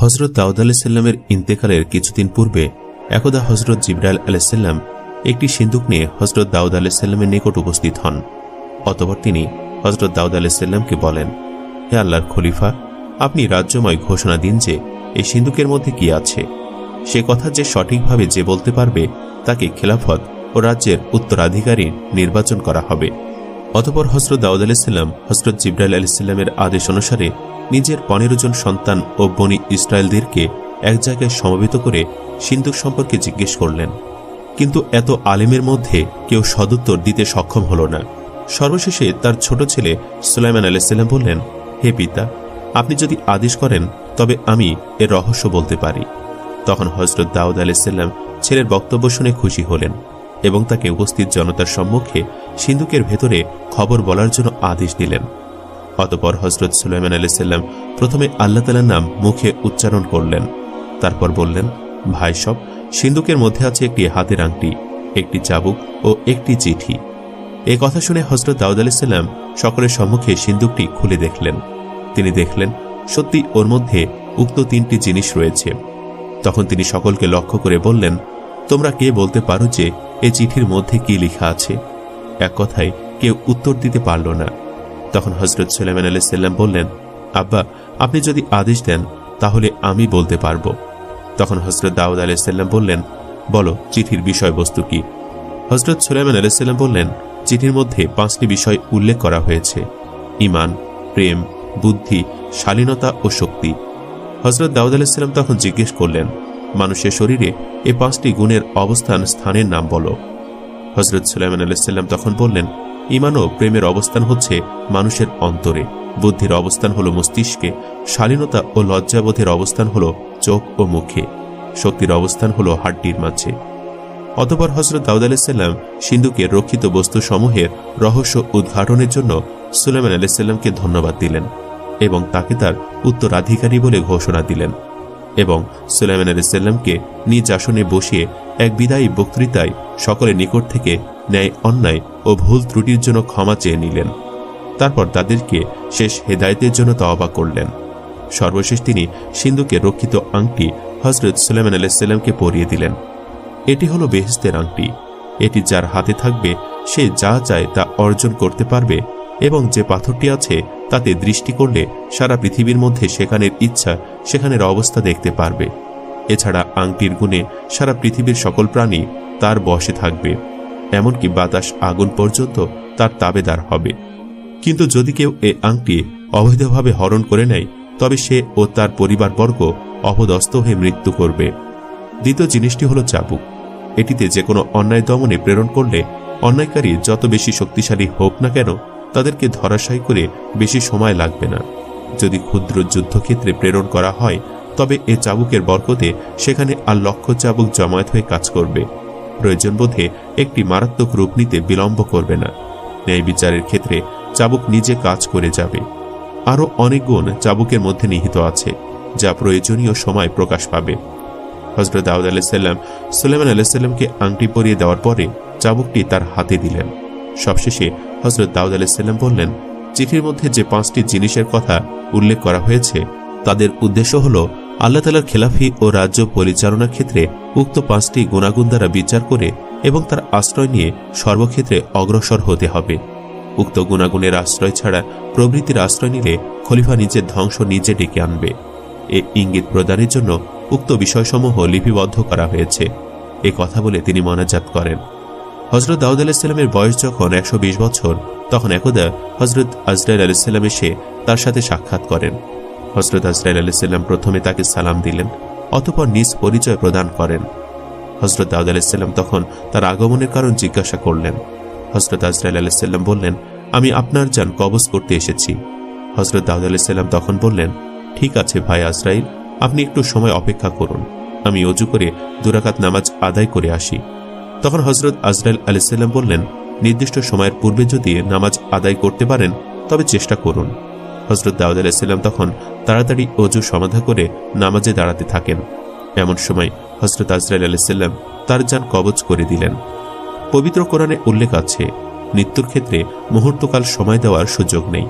হজরত দাউদ আলাইহিসসালামের ইন্তেকালের কিছুদিন পূর্বে একদা হজরত জিবরাইল আলাইহিসসালাম একটি সিন্দুক নিয়ে হজরত দাউদ আলাইহিসসালামের নিকট উপস্থিত হন। অতঃপর তিনি হজরত দাউদ আলাইহিসসালামকে বলেন, হে আল্লাহর খলিফা, আপনি রাজ্যময় ঘোষণা দিন যে এই সিন্দুকের মধ্যে কি আছে। সে কথা যে সঠিকভাবে যে বলতে পারবে তাকে খেলাফত ও রাজ্যের উত্তরাধিকারী নির্বাচন করা হবে। অতঃপর হজরত দাউদ আলাইহিসসালাম হজরত জিবরাইল আলাইহিসসালামের আদেশ অনুসারে নিজের 15 জন সন্তান ও বনি ইসরায়েলদেরকে এক জায়গায় সমবেত করে সিন্দুক সম্পর্কে জিজ্ঞেস করলেন। কিন্তু এত আলেমের মধ্যে কেউ সদুত্তর দিতে সক্ষম হল না। সর্বশেষে তার ছোট ছেলে সুলাইমান আলাইহিসসালাম বললেন, হে পিতা, আপনি যদি আদেশ করেন তবে আমি এর রহস্য বলতে পারি। তখন হজরত দাউদ আলাইহিসসালাম ছেলের বক্তব্য শুনে খুশি হলেন এবং তাকে উপস্থিত জনতার সম্মুখে সিন্দুকের ভেতরে খবর বলার জন্য আদেশ দিলেন। অতঃপর হজরত সুলাইমান আলাইহিসসালাম প্রথমে আল্লাহ তাআলার নাম মুখে উচ্চারণ করলেন। তারপর বললেন, ভাই সব, সিন্দুকের মধ্যে আছে একটি হাতের আংটি, একটি চাবুক ও একটি চিঠি। এ কথা শুনে হজরত দাউদ আলাইহিসসালাম সকলের সম্মুখে সিন্দুকটি খুলে দেখলেন। তিনি দেখলেন সত্যি ওর মধ্যে উক্ত 3টি জিনিস রয়েছে। তখন তিনি সকলকে লক্ষ্য করে বললেন, তোমরা কে বলতে পারো যে এই চিঠির মধ্যে কি লেখা আছে? এক কথায় কেউ উত্তর দিতে পারল না। তখন হজরত সুলাইমান আলাইহিসসালাম বললেন, আব্বা, আপনি যদি আদেশ দেন তাহলে আমি বলতে পারব। তখন হজরত দাউদ আলাইহিসসালাম বললেন, বলো, চিঠির বিষয়বস্তু কি? হজরত সুলাইমান আলাইহিসসালাম বললেন, চিঠির মধ্যে 5টি বিষয় উল্লেখ করা হয়েছে: ঈমান, প্রেম, বুদ্ধি, শালীনতা ও শক্তি। হজরত দাউদ আলাইহিসসালাম তখন জিজ্ঞেস করলেন, মানুষের শরীরে এই 5টি গুণের অবস্থান স্থানের নাম বলো। হজরত সুলাইমান আলাইহিসসালাম তখন বললেন, ঈমান ও প্রেমের অবস্থান হচ্ছে মানুষের অন্তরে, বুদ্ধির অবস্থান হলো মস্তিষ্কে, শালীনতা ও লজ্জাবোধের অবস্থান হলো চোখ ও মুখে, শক্তির অবস্থান হলো হাড্ডির মাঝে। অতঃপর হজরত দাউদ আলাইহিসসালাম সিন্দুকের রক্ষিত বস্তুসমূহের রহস্য উদ্ঘাটনের জন্য সুলাইমান আলাইহিসসালামকে ধন্যবাদ দিলেন এবং তাকে তার উত্তরাধিকারী বলে ঘোষণা দিলেন এবং সুলাইমান আলাইহিসসালামকে নিজ আসনে বসিয়ে এক বিদায়ী বক্তৃতায় সকলের নিকট থেকে ন্যায় অন্যায় ও ভুল ত্রুটির জন্য ক্ষমা চেয়ে নিলেন। তারপর তাদেরকে শেষ হেদায়েতের জন্য তওবা করলেন। সর্বশেষ তিনি সিন্দুকের রক্ষিত আংটি হজরত সুলাইমান আলাইহিসসালামকে পরিয়ে দিলেন। এটি হলো বেহেশতের আংটি। এটি যার হাতে থাকবে সে যা চায় তা অর্জন করতে পারবে এবং যে পাথরটি আছে তাতে দৃষ্টি করলে সারা পৃথিবীর মধ্যে সেখানের ইচ্ছা সেখানের অবস্থা দেখতে পারবে। এছাড়া আংটির গুণে সারা পৃথিবীর সকল প্রাণী তার বশে থাকবে, এমনকি বাতাস আগুন পর্যন্ত তার তাবেদার হবে। কিন্তু যদি কেউ এ আংটি অবৈধভাবে হরণ করে নেয় তবে সে ও তার পরিবারবর্গ অপদস্থ হয়ে মৃত্যু করবে। দ্বিতীয় জিনিসটি হলো চাবুক। এটিতে যে কোনো অন্যায় দমনে প্রেরণ করলে অন্যায়কারী যত বেশি শক্তিশালী হোক না কেন তাদেরকে ধরাশায়ী করে বেশি সময় লাগবে না। যদি ক্ষুদ্র যুদ্ধক্ষেত্রে প্রেরণ করা হয় তবে এ চাবুকের বরকতে সেখানে আর লক্ষ চাবুক জমায়েত হয়ে কাজ করবে। প্রয়োজন বোধে একটি মারাত্মক রূপ নিতে বিলম্ব করবে না। ন্যায় বিচারের ক্ষেত্রে চাবুক নিজে কাজ করে যাবে। আরও অনেক গুণ চাবুকের মধ্যে নিহিত আছে যা প্রয়োজনীয় সময় প্রকাশ পাবে। হজরত দাউদ আলাইহিসসালাম সুলাইমান আলাইহিসসালামকে আংটি পরিয়ে দেওয়ার পরে চাবুকটি তার হাতে দিলেন। সবশেষে হজরত দাউদ আলাইহিসসালাম বললেন, চিঠির মধ্যে যে 5টি জিনিসের কথা উল্লেখ করা হয়েছে তাদের উদ্দেশ্য হল আল্লাহ তাআলার খেলাফি ও রাজ্য পরিচালনার ক্ষেত্রে উক্ত 5টি গুণাগুণ দ্বারা বিচার করে এবং তার আশ্রয় নিয়ে সর্বক্ষেত্রে অগ্রসর হতে হবে। উক্ত গুণাগুণের আশ্রয় ছাড়া প্রবৃত্তির আশ্রয় নিলে খলিফা নিজের ধ্বংস নিজে ডেকে আনবে। এ ইঙ্গিত প্রদানের জন্য উক্ত বিষয়সমূহ লিপিবদ্ধ করা হয়েছে। এ কথা বলে তিনি মোনাজাত করেন। হজরত দাউদ আলাইহিসসালামের বয়স যখন 120 বছর তখন একদা হজরত আজরাইল আলাইহিসসালাম এসে তার সাথে সাক্ষাৎ করেন। হজরত আজরাইল আলাইহিসসালাম প্রথমে তাকে সালাম দিলেন, অতঃপর নিজ পরিচয় প্রদান করেন। হজরত দাউদ আলাইহিসসালাম তখন তার আগমনের কারণ জিজ্ঞাসা করলেন। হজরত আজরাইল আলাইহিসসালাম বললেন, আমি আপনার জান কবজ করতে এসেছি। হজরত দাউদ আলাইহিসসালাম তখন বললেন, ঠিক আছে ভাই আজরাইল, আপনি একটু সময় অপেক্ষা করুন, আমি ওযু করে 2 রাকাত নামাজ আদায় করে আসি। তখন হজরত আজরাইল আলাইহিসসালাম বললেন, নির্দিষ্ট সময়ের পূর্বে যদি নামাজ আদায় করতে পারেন তবে চেষ্টা করুন। হজরত দাউদ আলাইহিসসালাম তখন তাড়াতাড়ি ওযু সমাধা করে নামাজে দাঁড়াতে থাকেন। এমন সময় হজরত আজরাইল আলাইহিসসালাম তার জান কবজ করে দিলেন। পবিত্র কোরআনে উল্লেখ আছে, মৃত্যুর ক্ষেত্রে মুহূর্তকাল সময় দেওয়ার সুযোগ নেই,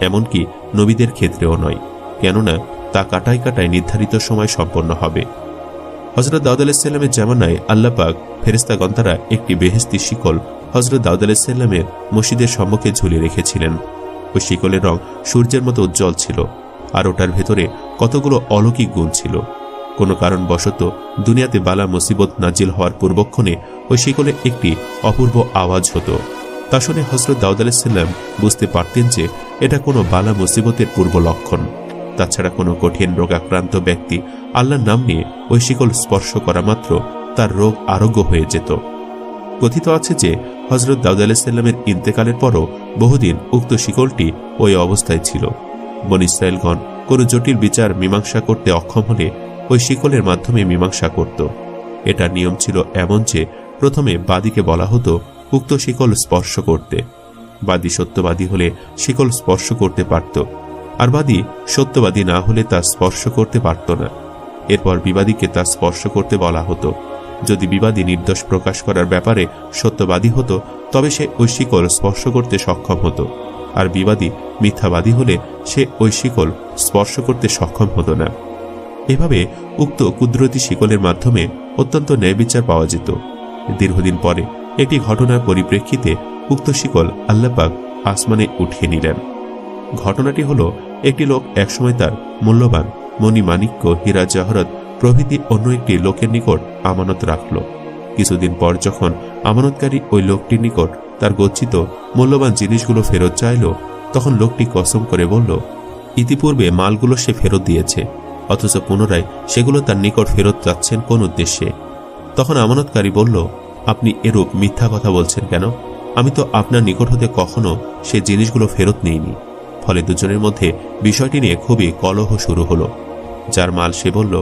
এমনকি নবীদের ক্ষেত্রেও নয়, কেননা তা কাটায় কাটায় নির্ধারিত সময় সম্পন্ন হবে। হযরত দাউদ আলাইহিসসালামের জামানায় আল্লাহ পাক ফেরেশতাগণ তারা একটি বেহেশতি শিকল হযরত দাউদ আলাইহিসসালামের মসজিদের সম্মুখে ঝুলিয়ে রেখেছিলেন। ওই শিকলের রং সূর্যের মতো উজ্জ্বল ছিল, আর ওটার ভেতরে কতগুলো অলৌকিক গুণ ছিল। কোনো কারণবশত দুনিয়াতে বালা মুসিবত নাজিল হওয়ার পূর্বক্ষণে ওই শিকলে একটি অপূর্ব আওয়াজ হতো। তা শুনে হযরত দাউদ আলাইহিসসালাম বুঝতে পারতেন যে এটা কোনো বালা মুসিবতের পূর্ব লক্ষণ। তাছাড়া কোনো কঠিন রোগাক্রান্ত ব্যক্তি আল্লাহর নাম নিয়ে ওই শিকল স্পর্শ করা মাত্র তার রোগ আরোগ্য হয়ে যেত। কথিত আছে যে হযরত দাউদ আলাইহিসসালামের ইন্তেকালের পরও বহুদিন উক্ত শিকলটি ওই অবস্থায় ছিল। বনী ইসরাঈলগণ কোনো জটিল বিচার মীমাংসা করতে অক্ষম হলে ওই শিকলের মাধ্যমে মীমাংসা করত। এটা নিয়ম ছিল এমন যে প্রথমে বাদীকে বলা হতো উক্ত শিকল স্পর্শ করতে। বাদী সত্যবাদী হলে শিকল স্পর্শ করতে পারত, আর বাদী সত্যবাদী না হলে তা স্পর্শ করতে পারত না। এরপর বিবাদীকে তা স্পর্শ করতে বলা হতো। যদি বিবাদী নির্দোষ প্রকাশ করার ব্যাপারে সত্যবাদী হতো তবে সে ওই শিকল স্পর্শ করতে সক্ষম হতো, আর বিবাদী মিথ্যাবাদী হলে সে ওই শিকল স্পর্শ করতে সক্ষম হতো না। এভাবে উক্ত কুদরতি শিকলের মাধ্যমে অত্যন্ত ন্যায় বিচার পাওয়া যেত। দীর্ঘদিন পরে একটি ঘটনার পরিপ্রেক্ষিতে উক্ত শিকল আল্লাহ পাক আসমানে উঠিয়ে নিলেন। ঘটনাটি হলো, একটি লোক একসময় তার মূল্যবান মণিমাণিক্য, হীরা জহরত প্রভৃতি অন্য একটি লোকের নিকট আমানত রাখল। কিছুদিন পর যখন আমানতকারী ওই লোকটির নিকট তার গচ্ছিত মূল্যবান জিনিসগুলো ফেরত চাইল, তখন লোকটি কসম করে বলল, ইতিপূর্বে মালগুলো সে ফেরত দিয়েছে, অথচ পুনরায় সেগুলো তার নিকট ফেরত যাচ্ছেন কোন উদ্দেশ্যে। তখন আমানতকারী বলল, আপনি এরূপ মিথ্যা কথা বলছেন কেন? আমি তো আপনার নিকট হতে কখনো সে জিনিসগুলো ফেরত নিইনি। ফলে দুজনের মধ্যে বিষয়টি নিয়ে খুবই কলহ শুরু হলো। যার মাল সে বলল,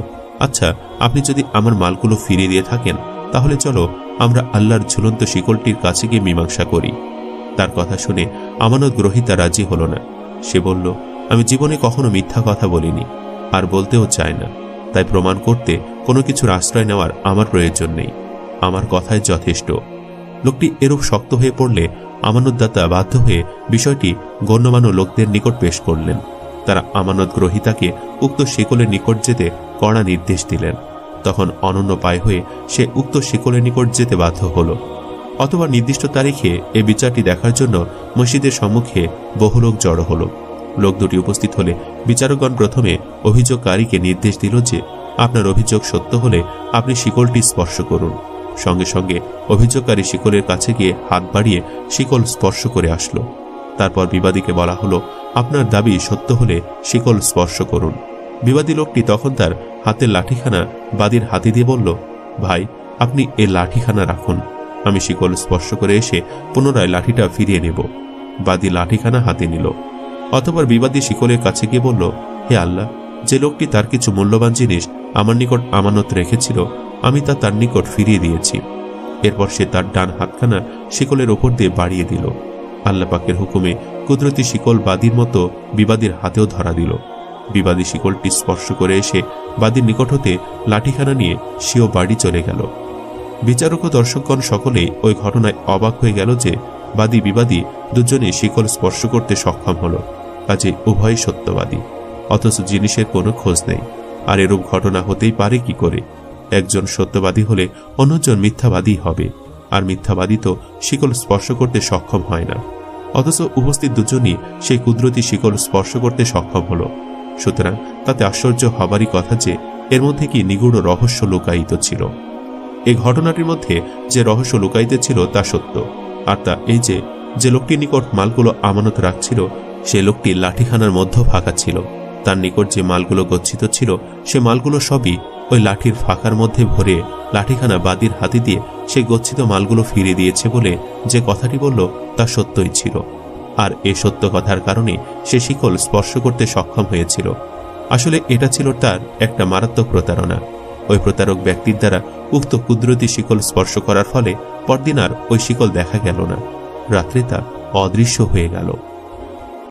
আচ্ছা, আপনি যদি আমার মালগুলো ফিরিয়ে দিয়ে থাকেন তাহলে চলো আমরা আল্লাহর ঝুলন্ত শিকলটির কাছে গিয়ে মীমাংসা করি। তার কথা শুনে আমানত গ্রহীতা রাজি হল না। সে বলল, আমি জীবনে কখনো মিথ্যা কথা বলিনি, আর বলতেও চাই না। তাই প্রমাণ করতে কোনো কিছুর আশ্রয় নেওয়ার আমার প্রয়োজন নেই, আমার কথাই যথেষ্ট। লোকটি এরূপ শক্ত হয়ে পড়লে আমানতদাতা বাধ্য হয়ে বিষয়টি গণ্যমান্য লোকদের নিকট পেশ করলেন। তারা আমানত গ্রহীতাকে উক্ত শিকলের নিকট যেতে কড়া নির্দেশ দিলেন। তখন অনন্য পায় হয়ে সে উক্ত শিকলের নিকট যেতে বাধ্য হল। অথবা নির্দিষ্ট তারিখে এই বিচারটি দেখার জন্য মসজিদের সম্মুখে বহু লোক জড়ো হল। লোক দুটি উপস্থিত হলে বিচারকগণ প্রথমে অভিযোগকারীকে নির্দেশ দিল যে, আপনার অভিযোগ সত্য হলে আপনি শিকলটি স্পর্শ করুন। সঙ্গে সঙ্গে অভিযোগকারী শিকলের কাছে গিয়ে হাত বাড়িয়ে শিকল স্পর্শ করে আসলো। তারপর বিবাদীকে বলা হলো, আপনার দাবি সত্য হলে শিকল স্পর্শ করুন। বিবাদী লোকটি তখন তার হাতের লাঠিখানা বাদীর হাতে দিয়ে বলল, ভাই, আপনি এ লাঠিখানা রাখুন, আমি শিকল স্পর্শ করে এসে পুনরায় লাঠিটা ফিরিয়ে নেব। বাদী লাঠিখানা হাতে নিল। অতঃপর বিবাদী শিকলের কাছে গিয়ে বলল, হে আল্লাহ, যে লোকটি তার কিছু মূল্যবান জিনিস আমার নিকট আমানত রেখেছিল আমি তা তার নিকট ফিরিয়ে দিয়েছি। এরপর সে তার ডান হাতখানা শিকলের ওপর দিয়ে বাড়িয়ে দিল। আল্লাহ পাকের হুকুমে কুদরতি শিকল বাদীর মতো বিবাদীর হাতেও ধরা দিল। বিবাদী শিকলটি স্পর্শ করে এসে বাদীর নিকট হতে লাঠিখানা নিয়ে সেও বাড়ি চলে গেল। বিচারক ও দর্শকগণ সকলেই ওই ঘটনায় অবাক হয়ে গেল যে বাদী বিবাদী দুজনে শিকল স্পর্শ করতে সক্ষম হল, কাজে উভয় সত্যবাদী, অথচ জিনিসের কোনো খোঁজ নেই। আর এরূপ ঘটনা হতেই পারে কি করে? একজন সত্যবাদী হলে অন্যজন মিথ্যাবাদী হবে, আর মিথ্যাবাদী তো শিকল স্পর্শ করতে সক্ষম হয় না, অথচ উপস্থিত দুজনই সেই কুদরতি শিকল স্পর্শ করতে সক্ষম হল। সুতরাং তাতে আশ্চর্য হবারই কথা যে এর মধ্যে কি নিগূঢ় রহস্য লুকায়িত ছিল। এই ঘটনাটির মধ্যে যে রহস্য লুকায়িত ছিল তা সত্য, আর তা এই যে লোকটির নিকট মালগুলো আমানত রাখছিল সে লোকটি লাঠিখানার মধ্য ফাঁকা ছিল। তার নিকট যে মালগুলো গচ্ছিত ছিল সে মালগুলো সবই ওই লাঠির ফাঁকার মধ্যে ভরে লাঠিখানা বাদীর হাতে দিয়ে সে গচ্ছিত মালগুলো ফিরিয়ে দিয়েছে বলে যে কথাটি বলল তা সত্যই ছিল। আর এই সত্য কথার কারণে সে শিকল স্পর্শ করতে সক্ষম হয়েছিল। আসলে এটা ছিল তার একটা মারাত্মক প্রতারণা। ওই প্রতারক ব্যক্তির দ্বারা উক্ত কুদরতি শিকল স্পর্শ করার ফলে পরদিন আর ওই শিকল দেখা গেল না। রাত্রে তা অদৃশ্য হয়ে গেল।